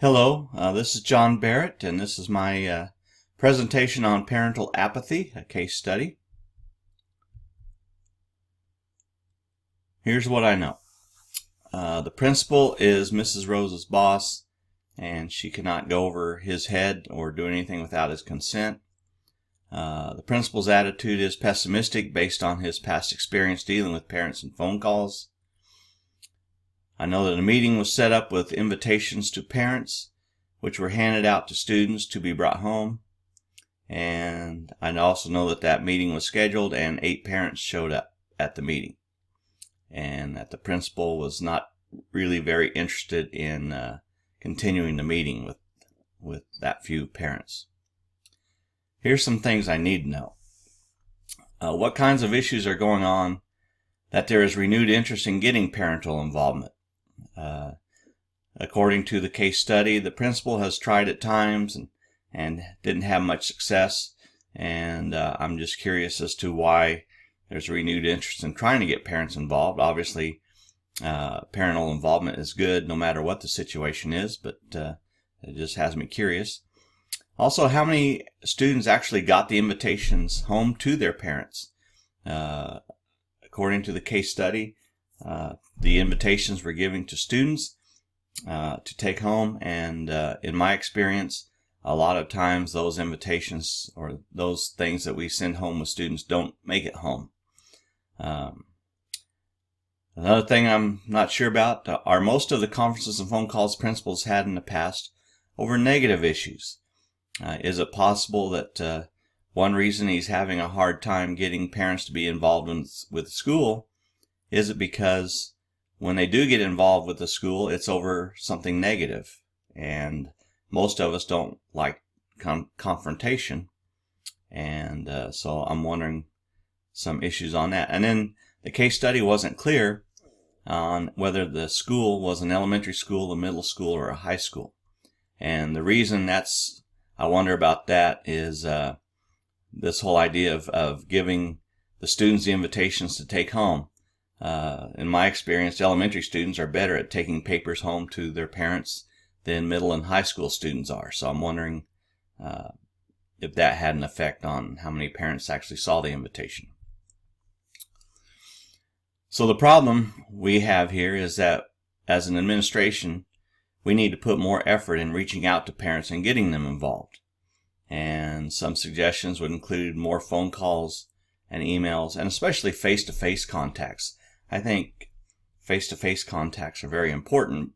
Hello, this is John Barrett, and this is my presentation on parental apathy, a case study. Here's what I know. The principal is Mrs. Rose's boss, and she cannot go over his head or do anything without his consent. The principal's attitude is pessimistic based on his past experience dealing with parents and phone calls. I know that a meeting was set up with invitations to parents, which were handed out to students to be brought home. And I also know that that meeting was scheduled and 8 parents showed up at the meeting. And that the principal was not really very interested in continuing the meeting with that few parents. Here's some things I need to know. What kinds of issues are going on that there is renewed interest in getting parental involvement? According to the case study, the principal has tried at times and didn't have much success, and I'm just curious as to why there's renewed interest in trying to get parents involved. Obviously, parental involvement is good no matter what the situation is, but it just has me curious. Also, how many students actually got the invitations home to their parents? According to the case study, the invitations were given to students to take home, and in my experience, a lot of times those invitations or those things that we send home with students don't make it home. Another thing I'm not sure about are most of the conferences and phone calls principals had in the past over negative issues. Is it possible that one reason he's having a hard time getting parents to be involved with school is it because when they do get involved with the school, it's over something negative, and most of us don't like confrontation, and so I'm wondering some issues on that. And then the case study wasn't clear on whether the school was an elementary school, a middle school, or a high school. And the reason I wonder about that is this whole idea of giving the students the invitations to take home. In my experience, elementary students are better at taking papers home to their parents than middle and high school students are. So I'm wondering if that had an effect on how many parents actually saw the invitation. So the problem we have here is that as an administration, we need to put more effort in reaching out to parents and getting them involved. And some suggestions would include more phone calls and emails, and especially face-to-face contacts. I think face-to-face contacts are very important.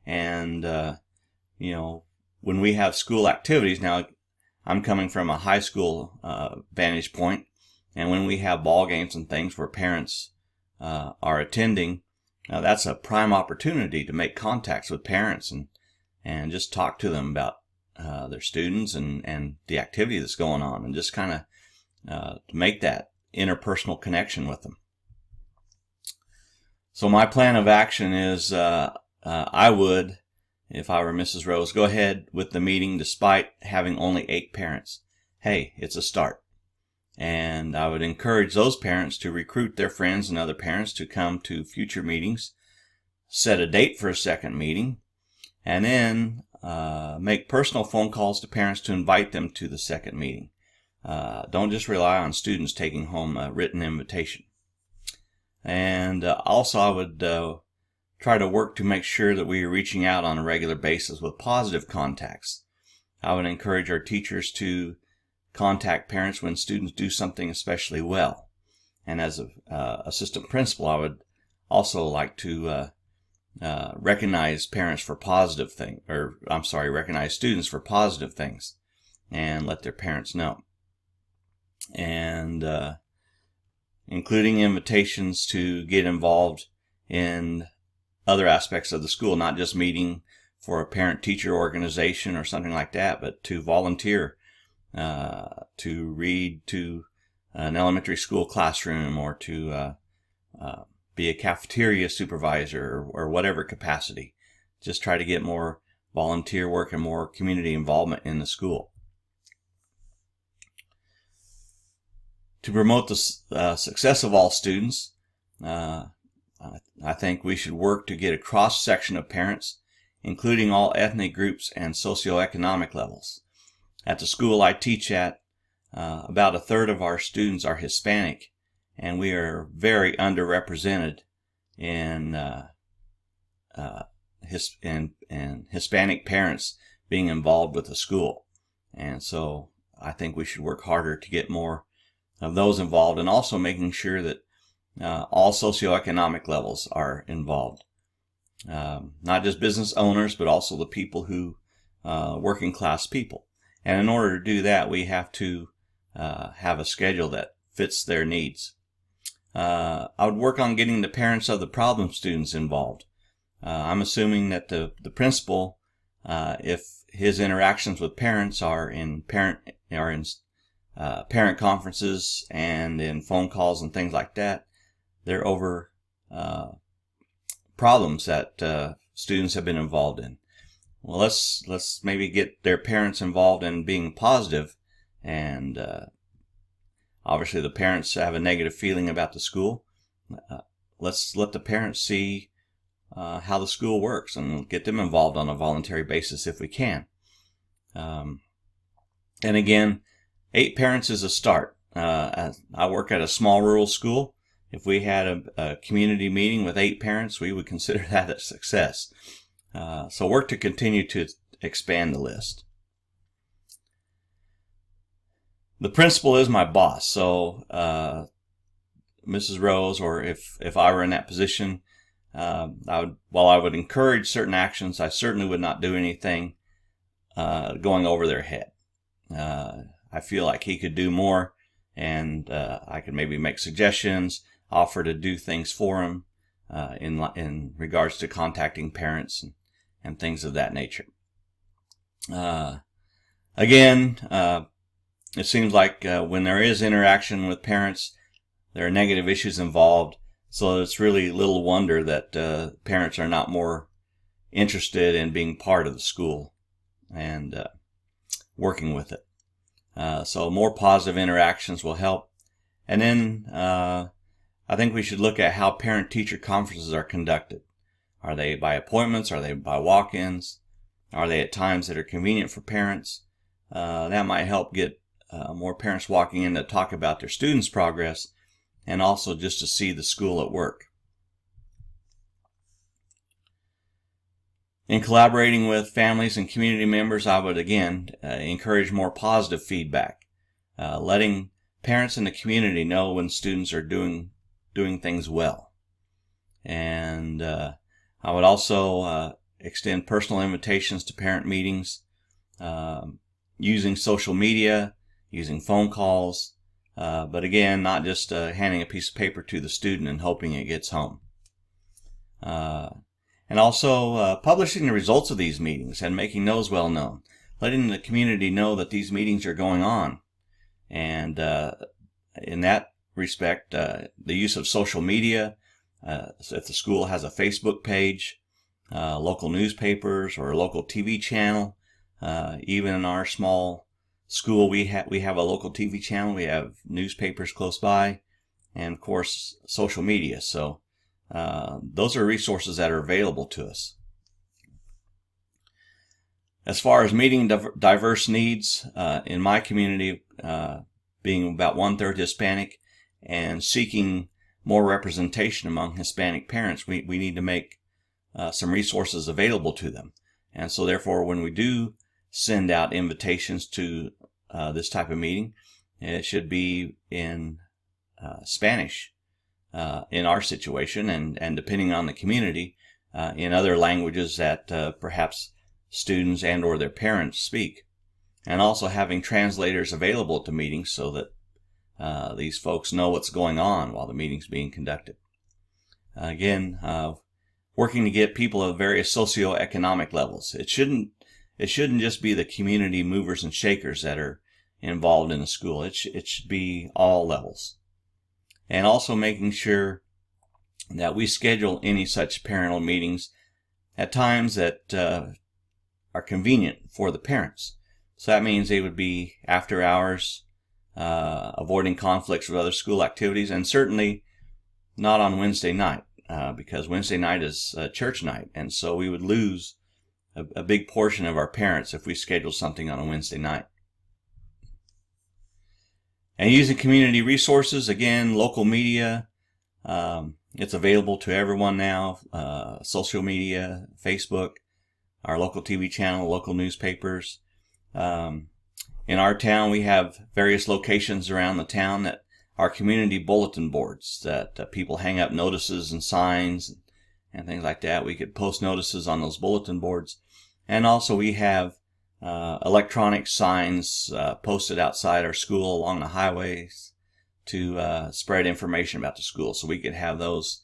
And, when we have school activities, now I'm coming from a high school vantage point, and when we have ball games and things where parents are attending, that's a prime opportunity to make contacts with parents and just talk to them about their students and the activity that's going on, and just kind of make that interpersonal connection with them. So my plan of action is I would, if I were Mrs. Rose, go ahead with the meeting despite having only 8 parents. Hey, it's a start. And I would encourage those parents to recruit their friends and other parents to come to future meetings, set a date for a second meeting, and then make personal phone calls to parents to invite them to the second meeting. Don't just rely on students taking home a written invitation. And also I would try to work to make sure that we are reaching out on a regular basis with positive contacts. I would encourage our teachers to contact parents when students do something especially well. And as an assistant principal, I would also like to recognize parents for positive things, recognize students for positive things and let their parents know. And including invitations to get involved in other aspects of the school, not just meeting for a parent-teacher organization or something like that, but to volunteer, to read to an elementary school classroom, or to be a cafeteria supervisor, or whatever capacity. Just try to get more volunteer work and more community involvement in the school. To promote the success of all students, I think we should work to get a cross-section of parents including all ethnic groups and socioeconomic levels. At the school I teach at, about a third of our students are Hispanic, and we are very underrepresented in Hispanic parents being involved with the school. And so I think we should work harder to get more of those involved, and also making sure that all socioeconomic levels are involved. Not just business owners, but also the people who, working class people. And in order to do that, we have to have a schedule that fits their needs. I would work on getting the parents of the problem students involved. I'm assuming that the principal, if his interactions with parents are in parent conferences and in phone calls and things like that, they're over problems that students have been involved in. Well, let's maybe get their parents involved in being positive, and obviously the parents have a negative feeling about the school. Let's let the parents see how the school works and get them involved on a voluntary basis if we can. And again, 8 parents is a start. I work at a small rural school. If we had a community meeting with 8 parents, we would consider that a success. So work to continue to expand the list. The principal is my boss, so Mrs. Rose, or if I were in that position, while I would encourage certain actions, I certainly would not do anything going over their head. I feel like he could do more, and I could maybe make suggestions, offer to do things for him in regards to contacting parents and things of that nature. Again, it seems like when there is interaction with parents, there are negative issues involved, so it's really little wonder that parents are not more interested in being part of the school and working with it. So more positive interactions will help. And then I think we should look at how parent-teacher conferences are conducted. Are they by appointments? Are they by walk-ins? Are they at times that are convenient for parents? That might help get more parents walking in to talk about their students' progress, and also just to see the school at work. In collaborating with families and community members, I would again encourage more positive feedback, letting parents in the community know when students are doing things well. And I would also extend personal invitations to parent meetings, using social media, using phone calls, but again, not just handing a piece of paper to the student and hoping it gets home. And also publishing the results of these meetings and making those well known, letting the community know that these meetings are going on. And in that respect, the use of social media, if the school has a Facebook page, local newspapers or a local TV channel, even in our small school we have a local TV channel, we have newspapers close by, and of course social media. So those are resources that are available to us. As far as meeting diverse needs, in my community, being about 1/3 Hispanic and seeking more representation among Hispanic parents, we need to make some resources available to them. And so therefore, when we do send out invitations to this type of meeting, it should be in Spanish in our situation, and depending on the community, in other languages that perhaps students and or their parents speak. And also having translators available at the meetings so that these folks know what's going on while the meeting's being conducted. Again, working to get people of various socioeconomic levels. It shouldn't just be the community movers and shakers that are involved in the school. It should be all levels. And also making sure that we schedule any such parental meetings at times that are convenient for the parents. So that means they would be after hours, avoiding conflicts with other school activities, and certainly not on Wednesday night, because Wednesday night is church night, and so we would lose a big portion of our parents if we schedule something on a Wednesday night. And using community resources, again, local media, it's available to everyone now. Social media, Facebook, our local TV channel, local newspapers. In our town, we have various locations around the town that are community bulletin boards that people hang up notices and signs and things like that. We could post notices on those bulletin boards. And also we have electronic signs posted outside our school along the highways to spread information about the school, so we could have those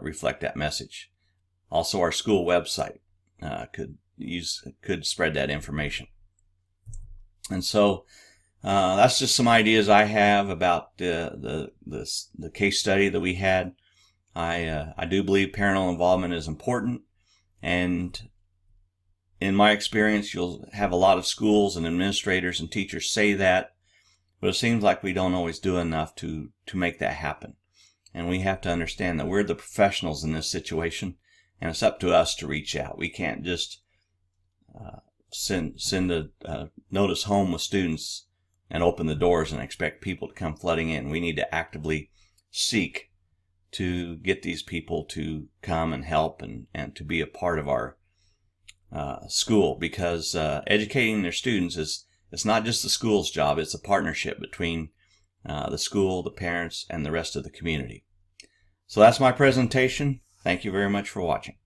reflect that message. Also, our school website could spread that information. And so that's just some ideas I have about the case study that we had. I do believe parental involvement is important, and in my experience, you'll have a lot of schools and administrators and teachers say that, but it seems like we don't always do enough to make that happen. And we have to understand that we're the professionals in this situation, and it's up to us to reach out. We can't just send a notice home with students and open the doors and expect people to come flooding in. We need to actively seek to get these people to come and help and to be a part of our school, because educating their students it's not just the school's job. It's a partnership between the school, the parents, and the rest of the community. So that's my presentation. Thank you very much for watching.